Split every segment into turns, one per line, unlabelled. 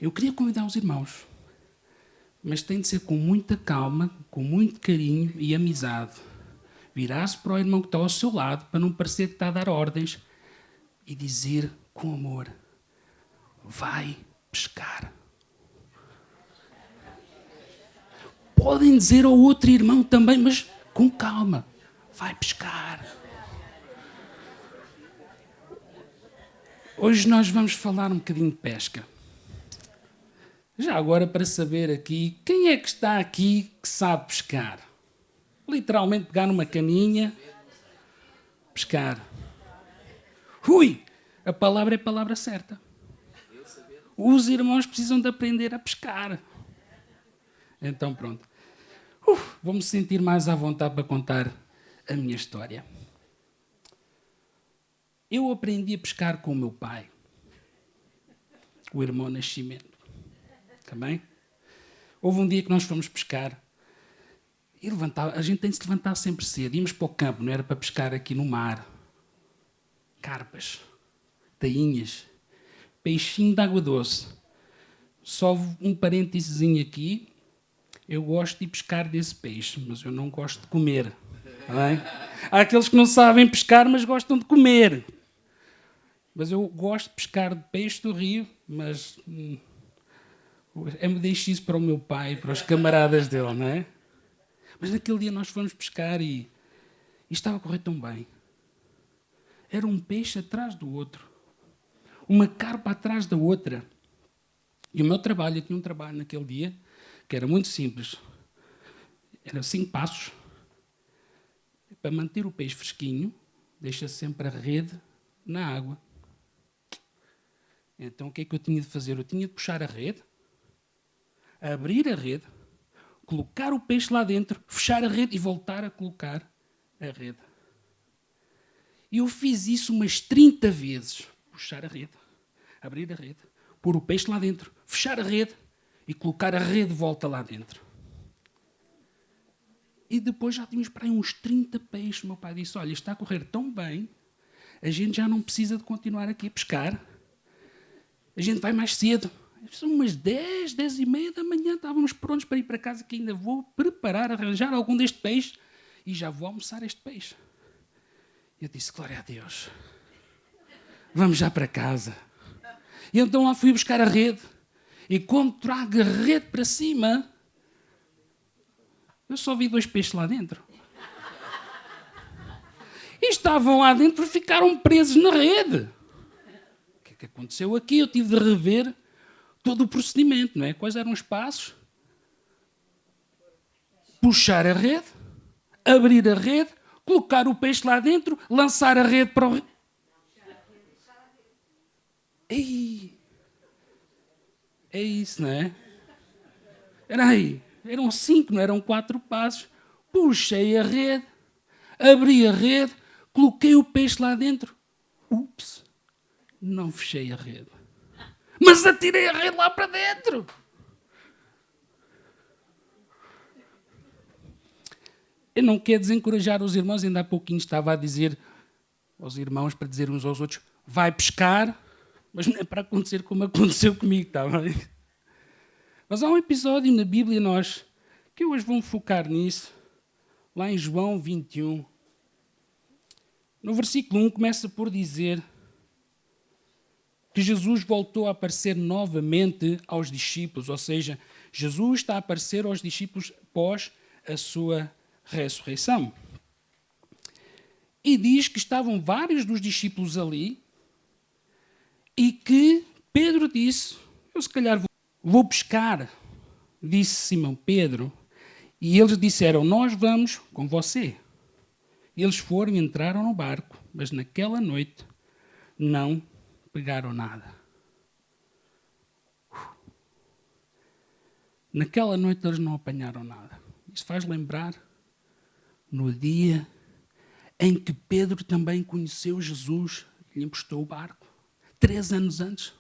Eu queria convidar os irmãos, mas tem de ser com muita calma, com muito carinho e amizade. Virar-se para o irmão que está ao seu lado, para não parecer que está a dar ordens, e dizer com amor: vai pescar. Podem dizer ao outro irmão também, mas com calma: vai pescar. Hoje nós vamos falar um bocadinho de pesca. Já agora, para saber aqui, quem é que está aqui que sabe pescar? Literalmente pegar numa caninha, pescar. Ui! A palavra é a palavra certa. Os irmãos precisam de aprender a pescar. Então pronto. Vou-me sentir mais à vontade para contar a minha história. Eu aprendi a pescar com o meu pai, o irmão Nascimento. Também. Houve um dia que nós fomos pescar e a gente tem de se levantar sempre cedo. Íamos para o campo, não era para pescar aqui no mar. Carpas, tainhas, peixinho de água doce. Só um parênteses aqui. Eu gosto de pescar desse peixe, mas eu não gosto de comer. Não é? Há aqueles que não sabem pescar, mas gostam de comer. Mas eu gosto de pescar de peixe do rio, mas deixo isso para o meu pai, para os camaradas dele, não é? Mas naquele dia nós fomos pescar e estava a correr tão bem. Era um peixe atrás do outro. Uma carpa atrás da outra. E o meu trabalho, eu tinha um trabalho naquele dia, que era muito simples. Era 5 passos. Para manter o peixe fresquinho, deixa sempre a rede na água. Então o que é que eu tinha de fazer? Eu tinha de puxar a rede, abrir a rede, colocar o peixe lá dentro, fechar a rede e voltar a colocar a rede. E eu fiz isso umas 30 vezes. Puxar a rede, abrir a rede, pôr o peixe lá dentro, fechar a rede e colocar a rede de volta lá dentro. E depois já tínhamos para aí uns 30 peixes. O meu pai disse: olha, está a correr tão bem, a gente já não precisa de continuar aqui a pescar. A gente vai mais cedo. São umas 10, 10 e meia da manhã. Estávamos prontos para ir para casa, que ainda vou preparar, arranjar algum deste peixe e já vou almoçar este peixe. E eu disse: glória a Deus. Vamos já para casa. E então lá fui buscar a rede. E quando trago a rede para cima, eu só vi 2 peixes lá dentro. E estavam lá dentro e ficaram presos na rede. O que é que aconteceu aqui? Eu tive de rever todo o procedimento, não é? Quais eram os passos? Puxar a rede, abrir a rede, colocar o peixe lá dentro, lançar a rede para o rio. Ei, é isso, não é? Eram 5, não eram 4 passos. Puxei a rede, abri a rede, coloquei o peixe lá dentro. Ups, não fechei a rede. Mas atirei a rede lá para dentro. Eu não quero desencorajar os irmãos, ainda há pouquinho estava a dizer aos irmãos para dizer uns aos outros: vai pescar, mas não é para acontecer como aconteceu comigo, está bem? Mas há um episódio na Bíblia, que eu hoje vou focar nisso, lá em João 21. No versículo 1 começa por dizer que Jesus voltou a aparecer novamente aos discípulos, ou seja, Jesus está a aparecer aos discípulos após a sua ressurreição. E diz que estavam vários dos discípulos ali e que Pedro disse: eu se calhar vou pescar, disse Simão Pedro, e eles disseram: nós vamos com você. Eles foram e entraram no barco, mas naquela noite não pegaram nada. Naquela noite eles não apanharam nada. Isso faz lembrar no dia em que Pedro também conheceu Jesus e lhe emprestou o barco. 3 anos antes,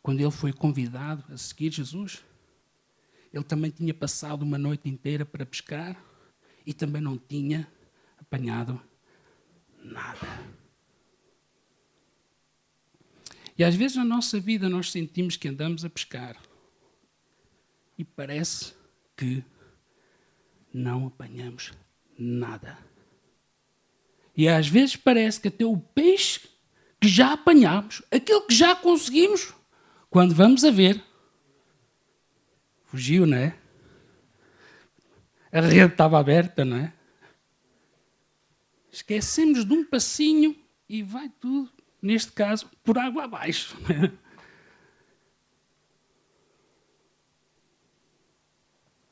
quando ele foi convidado a seguir Jesus, ele também tinha passado uma noite inteira para pescar e também não tinha apanhado nada. E às vezes na nossa vida nós sentimos que andamos a pescar e parece que não apanhamos nada. E às vezes parece que até o peixe que já apanhámos, aquilo que já conseguimos, quando vamos a ver, fugiu, não é? A rede estava aberta, não é? Esquecemos de um passinho e vai tudo, neste caso, por água abaixo.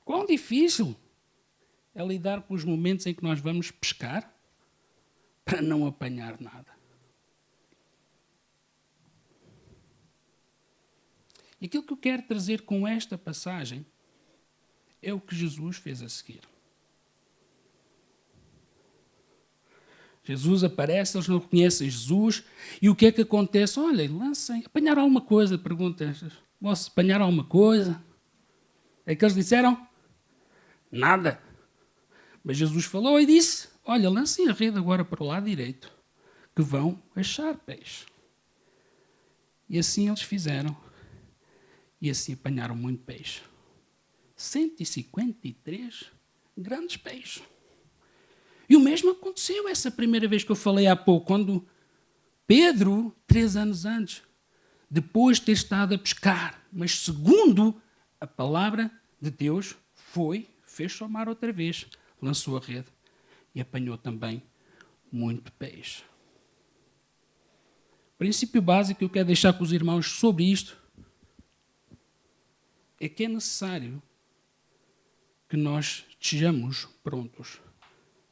Quão difícil é lidar com os momentos em que nós vamos pescar para não apanhar nada. E aquilo que eu quero trazer com esta passagem é o que Jesus fez a seguir. Jesus aparece, eles não reconhecem Jesus, e o que é que acontece? Olha, lancem, apanharam alguma coisa? Perguntam, moço, apanharam alguma coisa? É que eles disseram? Nada. Mas Jesus falou e disse, olha, lancem a rede agora para o lado direito, que vão achar peixe. E assim eles fizeram. E assim apanharam muito peixe. 153 grandes peixes. E o mesmo aconteceu essa primeira vez que eu falei há pouco, quando Pedro, 3 anos antes, depois de ter estado a pescar, mas segundo a palavra de Deus, fez o mar outra vez, lançou a rede e apanhou também muito peixe. O princípio básico que eu quero deixar com os irmãos sobre isto é que é necessário que nós estejamos prontos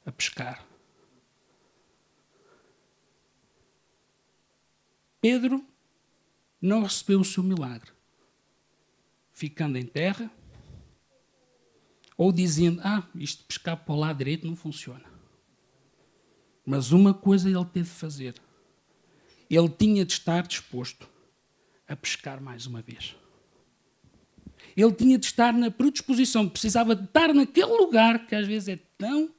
a pescar. Pedro não recebeu o seu milagre ficando em terra ou dizendo, isto de pescar para o lado direito não funciona. Mas uma coisa ele teve de fazer. Ele tinha de estar disposto a pescar mais uma vez. Ele tinha de estar na predisposição, precisava de estar naquele lugar que às vezes é tão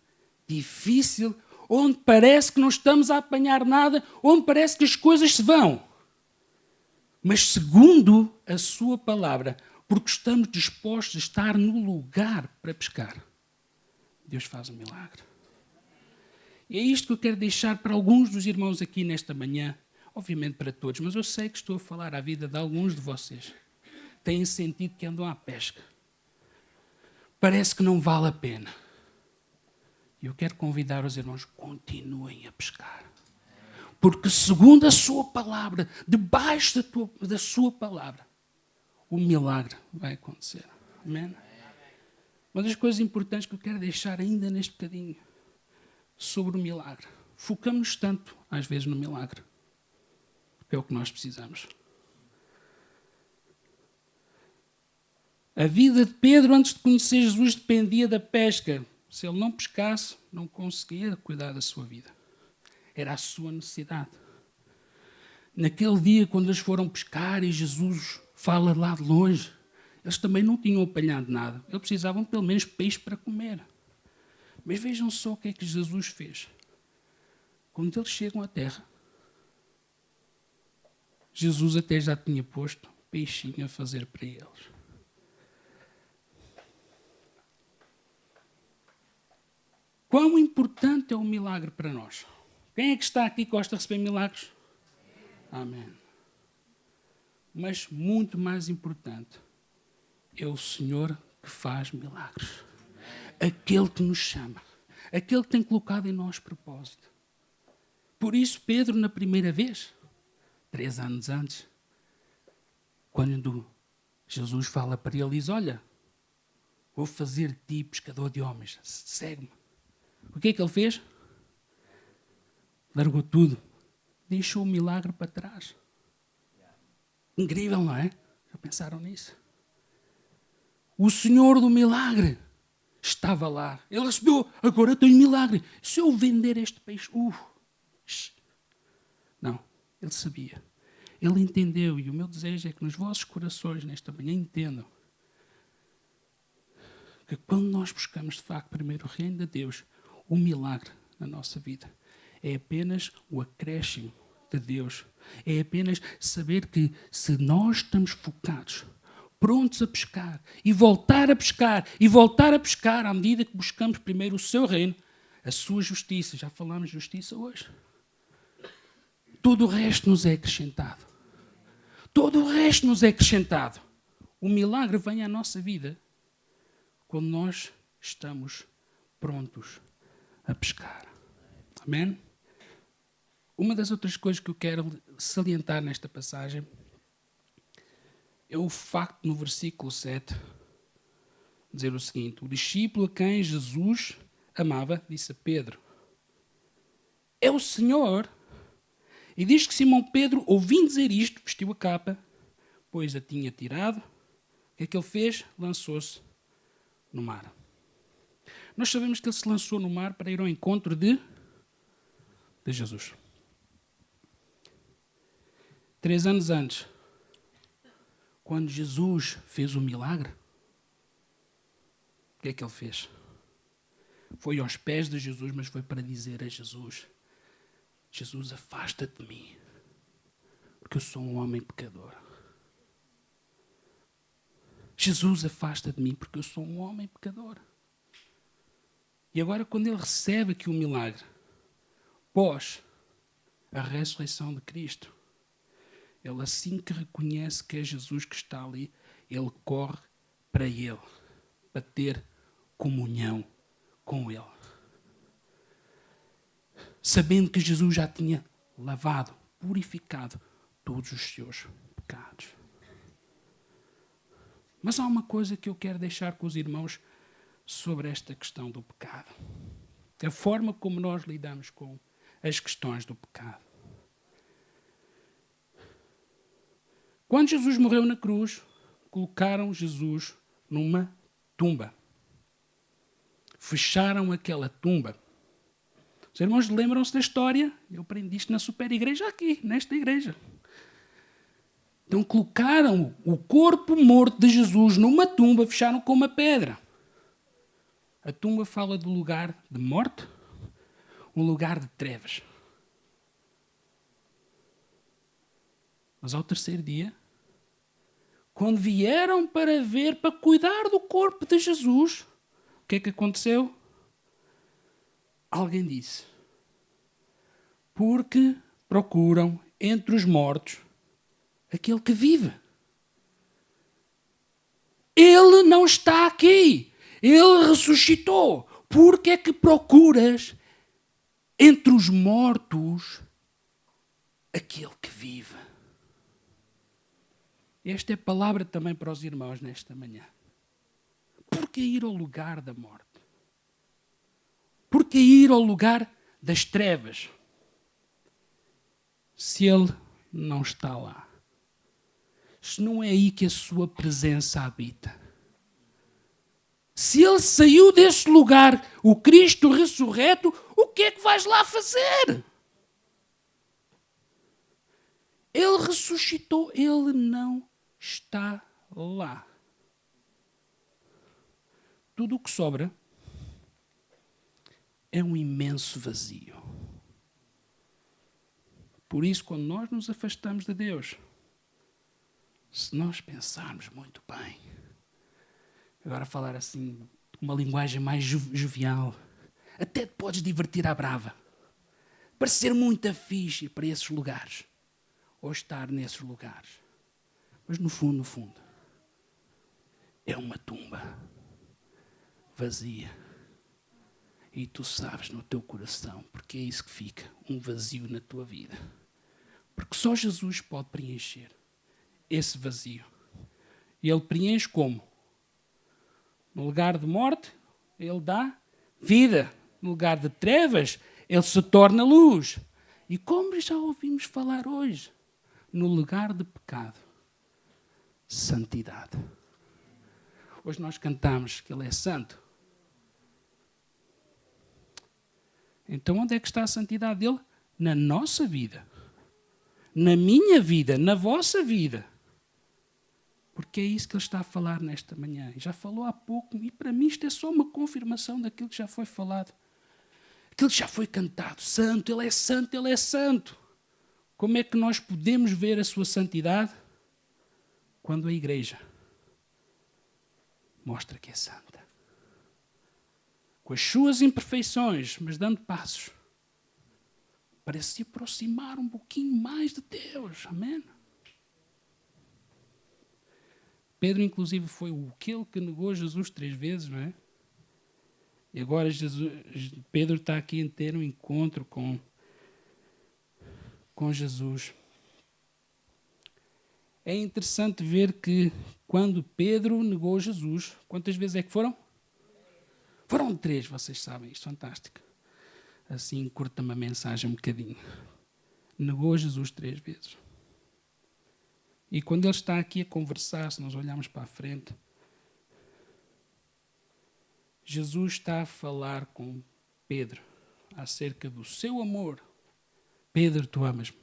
difícil, onde parece que não estamos a apanhar nada, onde parece que as coisas se vão. Mas segundo a sua palavra, porque estamos dispostos a estar no lugar para pescar, Deus faz um milagre. E é isto que eu quero deixar para alguns dos irmãos aqui nesta manhã, obviamente para todos, mas eu sei que estou a falar à vida de alguns de vocês. Têm sentido que andam à pesca. Parece que não vale a pena. E eu quero convidar os irmãos, continuem a pescar. Porque segundo a sua palavra, debaixo da sua palavra, o milagre vai acontecer. Amém? Uma das coisas importantes que eu quero deixar ainda neste bocadinho sobre o milagre. Focamos-nos tanto, às vezes, no milagre. Porque é o que nós precisamos. A vida de Pedro, antes de conhecer Jesus, dependia da pesca. Se ele não pescasse, não conseguia cuidar da sua vida. Era a sua necessidade. Naquele dia, quando eles foram pescar e Jesus fala lá de longe, eles também não tinham apanhado nada. Eles precisavam pelo menos peixe para comer. Mas vejam só o que é que Jesus fez. Quando eles chegam à terra, Jesus até já tinha posto peixinho a fazer para eles. Quão importante é o milagre para nós? Quem é que está aqui que gosta de receber milagres? Amém. Mas muito mais importante é o Senhor que faz milagres. Aquele que nos chama. Aquele que tem colocado em nós propósito. Por isso, Pedro, na primeira vez, 3 anos antes, quando Jesus fala para ele, diz, olha, vou fazer de ti pescador de homens, segue-me. O que é que ele fez? Largou tudo. Deixou o milagre para trás. Incrível, não é? Já pensaram nisso? O Senhor do milagre estava lá. Ele recebeu, agora tenho milagre. Se eu vender este peixe, Não, ele sabia. Ele entendeu, e o meu desejo é que nos vossos corações, nesta manhã, entendam que quando nós buscamos, de facto, primeiro o reino de Deus, o milagre na nossa vida é apenas o acréscimo de Deus. É apenas saber que se nós estamos focados, prontos a pescar, e voltar a pescar, e voltar a pescar, à medida que buscamos primeiro o seu reino, a sua justiça. Já falámos de justiça hoje. Todo o resto nos é acrescentado. Todo o resto nos é acrescentado. O milagre vem à nossa vida quando nós estamos prontos a pescar. Amém? Uma das outras coisas que eu quero salientar nesta passagem é o facto, no versículo 7, dizer o seguinte: o discípulo a quem Jesus amava disse a Pedro: é o Senhor. E diz que Simão Pedro, ouvindo dizer isto, vestiu a capa, pois a tinha tirado. O que é que ele fez? Lançou-se no mar. Nós sabemos que ele se lançou no mar para ir ao encontro de Jesus. 3 anos antes, quando Jesus fez o milagre, o que é que ele fez? Foi aos pés de Jesus, mas foi para dizer a Jesus: Jesus, afasta-te de mim, porque eu sou um homem pecador. Jesus, afasta-te de mim, porque eu sou um homem pecador. E agora, quando ele recebe aqui o milagre, pós a ressurreição de Cristo, ele, assim que reconhece que é Jesus que está ali, ele corre para ele, para ter comunhão com ele. Sabendo que Jesus já tinha lavado, purificado todos os seus pecados. Mas há uma coisa que eu quero deixar com os irmãos sobre esta questão do pecado. A forma como nós lidamos com as questões do pecado. Quando Jesus morreu na cruz, colocaram Jesus numa tumba. Fecharam aquela tumba. Os irmãos lembram-se da história? Eu aprendi isto na super igreja aqui, nesta igreja. Então colocaram o corpo morto de Jesus numa tumba, fecharam com uma pedra. A tumba fala do lugar de morte, um lugar de trevas. Mas ao terceiro dia, quando vieram para ver, para cuidar do corpo de Jesus, o que é que aconteceu? Alguém disse: porque procuram entre os mortos aquele que vive. Ele não está aqui. Ele ressuscitou. Porque é que procuras entre os mortos aquele que vive? Esta é a palavra também para os irmãos nesta manhã. Por que ir ao lugar da morte? Por que ir ao lugar das trevas? Se ele não está lá. Se não é aí que a sua presença habita. Se ele saiu desse lugar, o Cristo ressurreto, o que é que vais lá fazer? Ele ressuscitou, ele não está lá. Tudo o que sobra é um imenso vazio. Por isso, quando nós nos afastamos de Deus, se nós pensarmos muito bem, agora falar assim, uma linguagem mais jovial, até te podes divertir à brava, parecer muito fixe para esses lugares, ou estar nesses lugares. Mas no fundo, é uma tumba vazia. E tu sabes no teu coração, porque é isso que fica, um vazio na tua vida. Porque só Jesus pode preencher esse vazio. E ele preenche como? No lugar de morte, ele dá vida. No lugar de trevas, ele se torna luz. E como já ouvimos falar hoje, no lugar de pecado, santidade. Hoje nós cantamos que ele é santo. Então onde é que está a santidade dele? Na nossa vida. Na minha vida, na vossa vida. Porque é isso que ele está a falar nesta manhã. Já falou há pouco, e para mim isto é só uma confirmação daquilo que já foi falado. Aquilo que já foi cantado. Santo, ele é santo, ele é santo. Como é que nós podemos ver a sua santidade? Quando a igreja mostra que é santa. Com as suas imperfeições, mas dando passos para se aproximar um pouquinho mais de Deus. Amém? Pedro, inclusive, foi aquele que negou Jesus 3 vezes, não é? E agora Pedro está aqui a ter um encontro com Jesus. É interessante ver que quando Pedro negou Jesus, quantas vezes é que foram? Foram 3, vocês sabem, isto é fantástico. Assim, curta-me a mensagem um bocadinho. Negou Jesus 3 vezes. E quando ele está aqui a conversar, se nós olharmos para a frente, Jesus está a falar com Pedro acerca do seu amor. Pedro, tu amas-me.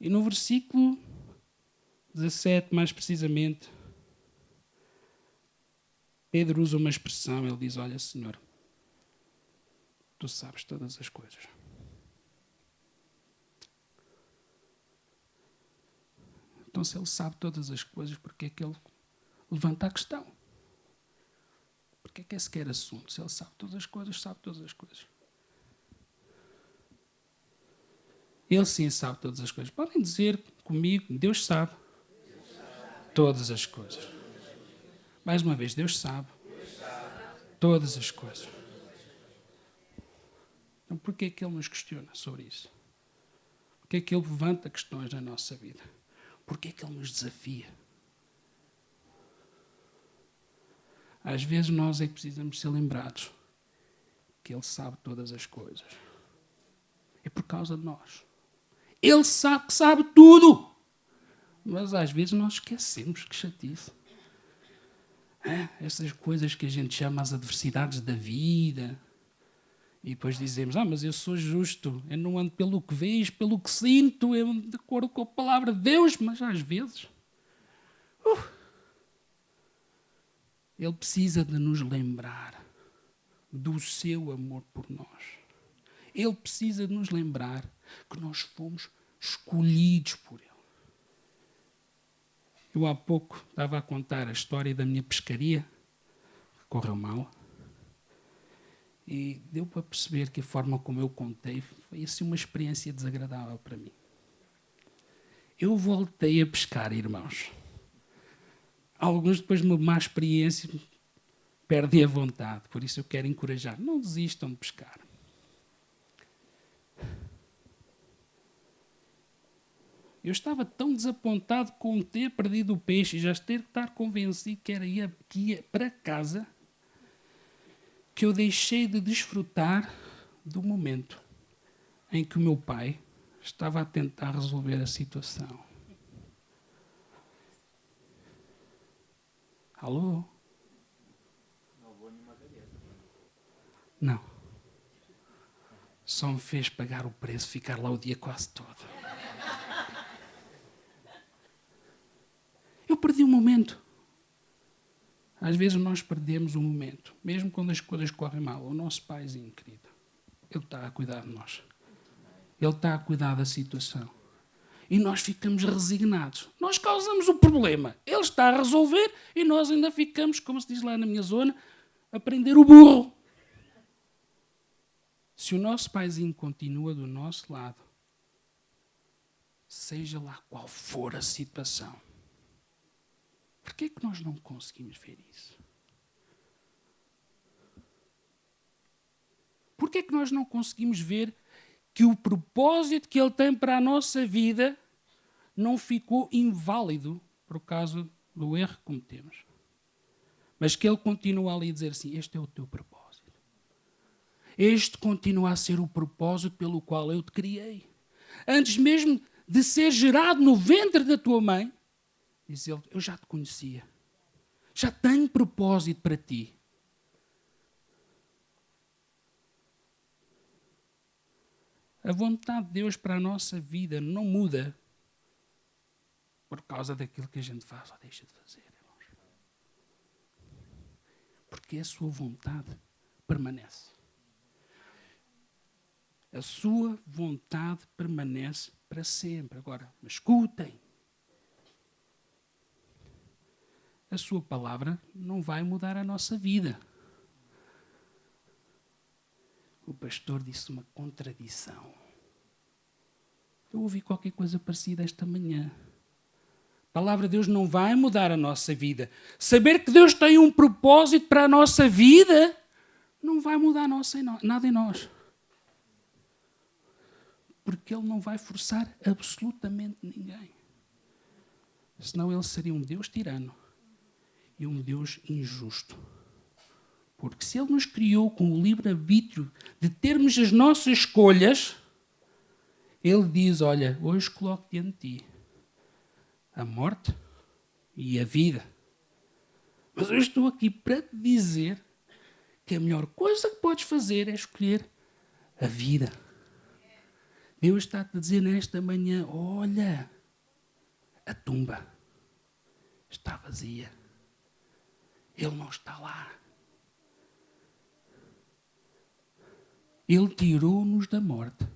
E no versículo 17, mais precisamente, Pedro usa uma expressão, ele diz, olha, Senhor, tu sabes todas as coisas. Então, se ele sabe todas as coisas, porquê é que ele levanta a questão? Porquê é que é sequer assunto? Se ele sabe todas as coisas, sabe todas as coisas. Ele sim sabe todas as coisas. Podem dizer comigo, Deus sabe todas as coisas. Mais uma vez, Deus sabe todas as coisas. Então, porquê é que Ele nos questiona sobre isso? Porquê é que Ele levanta questões na nossa vida? Porquê é que Ele nos desafia? Às vezes nós é que precisamos ser lembrados que Ele sabe todas as coisas. É por causa de nós. Ele sabe que sabe tudo. Mas às vezes nós esquecemos, que chatice. Essas coisas que a gente chama as adversidades da vida. E depois dizemos, mas eu sou justo. Eu não ando pelo que vejo, pelo que sinto. Eu ando de acordo com a palavra de Deus. Mas às vezes... Ele precisa de nos lembrar do seu amor por nós. Ele precisa de nos lembrar que nós fomos escolhidos por Ele. Eu há pouco estava a contar a história da minha pescaria, que correu mal, e deu para perceber que a forma como eu contei foi assim uma experiência desagradável para mim. Eu voltei a pescar, irmãos. Alguns, depois de uma má experiência, perdem a vontade. Por isso eu quero encorajar. Não desistam de pescar. Eu estava tão desapontado com ter perdido o peixe e já ter que estar convencido que ia para casa, que eu deixei de desfrutar do momento em que o meu pai estava a tentar resolver a situação. Alô? Não. Só me fez pagar o preço, ficar lá o dia quase todo. Eu perdi o momento. Às vezes nós perdemos o momento, mesmo quando as coisas correm mal. O nosso paizinho querido, ele está a cuidar de nós. Ele está a cuidar da situação. E nós ficamos resignados. Nós causamos o problema. Ele está a resolver e nós ainda ficamos, como se diz lá na minha zona, a prender o burro. Se o nosso paizinho continua do nosso lado, seja lá qual for a situação, por que é que nós não conseguimos ver isso? Por que é que nós não conseguimos ver que o propósito que Ele tem para a nossa vida não ficou inválido por causa do erro que cometemos? Mas que Ele continua ali a dizer assim, este é o teu propósito. Este continua a ser o propósito pelo qual eu te criei. Antes mesmo de ser gerado no ventre da tua mãe, diz Ele, eu já te conhecia. Já tenho propósito para ti. A vontade de Deus para a nossa vida não muda por causa daquilo que a gente faz ou deixa de fazer, irmãos. Porque a sua vontade permanece. A sua vontade permanece para sempre. Agora, mas escutem. A sua palavra não vai mudar a nossa vida. O pastor disse uma contradição. Eu ouvi qualquer coisa parecida esta manhã. A palavra de Deus não vai mudar a nossa vida. Saber que Deus tem um propósito para a nossa vida não vai mudar nada em nós. Porque Ele não vai forçar absolutamente ninguém. Senão Ele seria um Deus tirano e um Deus injusto. Porque se Ele nos criou com o livre-arbítrio de termos as nossas escolhas, Ele diz, olha, hoje coloco diante de ti a morte e a vida. Mas eu estou aqui para te dizer que a melhor coisa que podes fazer é escolher a vida. Deus está-te a dizer nesta manhã, olha, a tumba está vazia. Ele não está lá. Ele tirou-nos da morte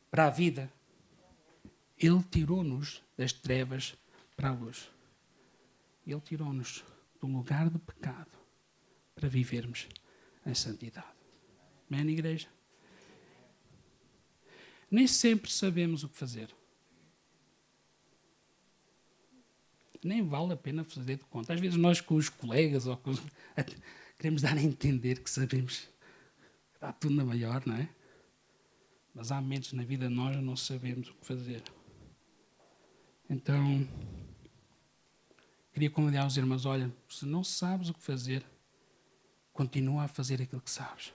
para a vida. Ele tirou-nos das trevas para a luz. Ele tirou-nos do lugar do pecado para vivermos em santidade. Amém, igreja? Nem sempre sabemos o que fazer. Nem vale a pena fazer de conta. Às vezes nós com os colegas ou queremos dar a entender que sabemos que está tudo na maior, não é? Mas há momentos na vida nós não sabemos o que fazer. Então, queria convidar os irmãos, olha, se não sabes o que fazer, continua a fazer aquilo que sabes.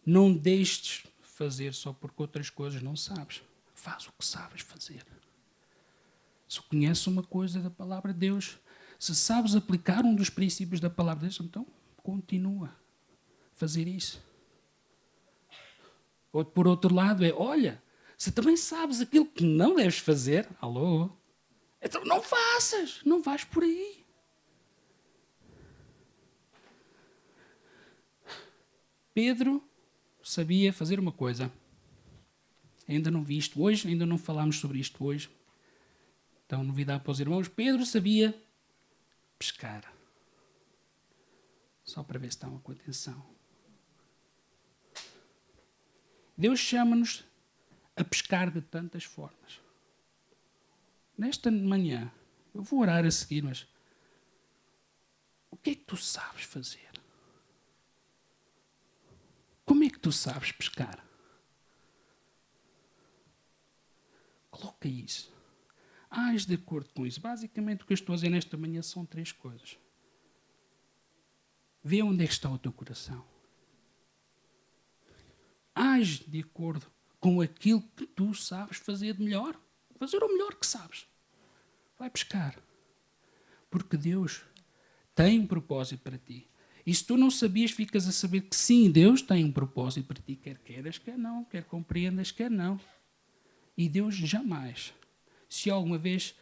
Não deixes fazer só porque outras coisas não sabes. Faz o que sabes fazer. Se conheces uma coisa da palavra de Deus, se sabes aplicar um dos princípios da palavra de Deus, então continua a fazer isso. Ou por outro lado olha, se também sabes aquilo que não deves fazer, alô, então não faças, não vais por aí. Pedro sabia fazer uma coisa. Ainda não vi isto hoje, ainda não falámos sobre isto hoje. Então, novidade para os irmãos. Pedro sabia pescar. Só para ver se estão com atenção. Deus chama-nos a pescar de tantas formas. Nesta manhã, eu vou orar a seguir, mas o que é que tu sabes fazer? Como é que tu sabes pescar? Coloca isso. Age de acordo com isso. Basicamente, o que eu estou a dizer nesta manhã são 3 coisas. Vê onde é que está o teu coração. Age de acordo com aquilo que tu sabes fazer de melhor. Fazer o melhor que sabes. Vai pescar. Porque Deus tem um propósito para ti. E se tu não sabias, ficas a saber que sim, Deus tem um propósito para ti. Quer queiras, quer não. Quer compreendas, quer não. E Deus jamais, se alguma vez,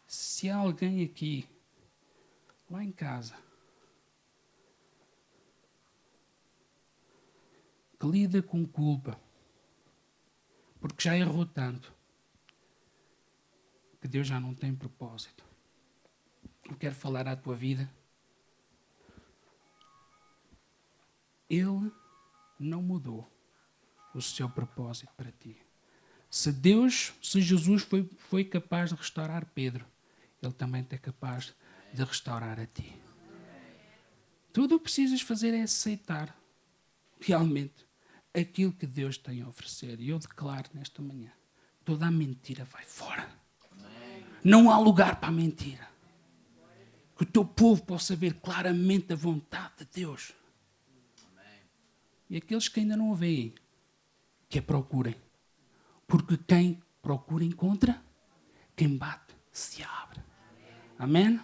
se há alguém aqui, lá em casa, que lida com culpa, porque já errou tanto, que Deus já não tem propósito. Eu quero falar à tua vida. Ele não mudou o seu propósito para ti. Se Jesus foi capaz de restaurar Pedro, Ele também é capaz de restaurar a ti. Tudo o que precisas fazer é aceitar realmente aquilo que Deus tem a oferecer. E eu declaro nesta manhã, toda a mentira vai fora. Não há lugar para a mentira. Que o teu povo possa ver claramente a vontade de Deus. E aqueles que ainda não a veem, que a procurem. Porque quem procura encontra, quem bate se abre. Amém?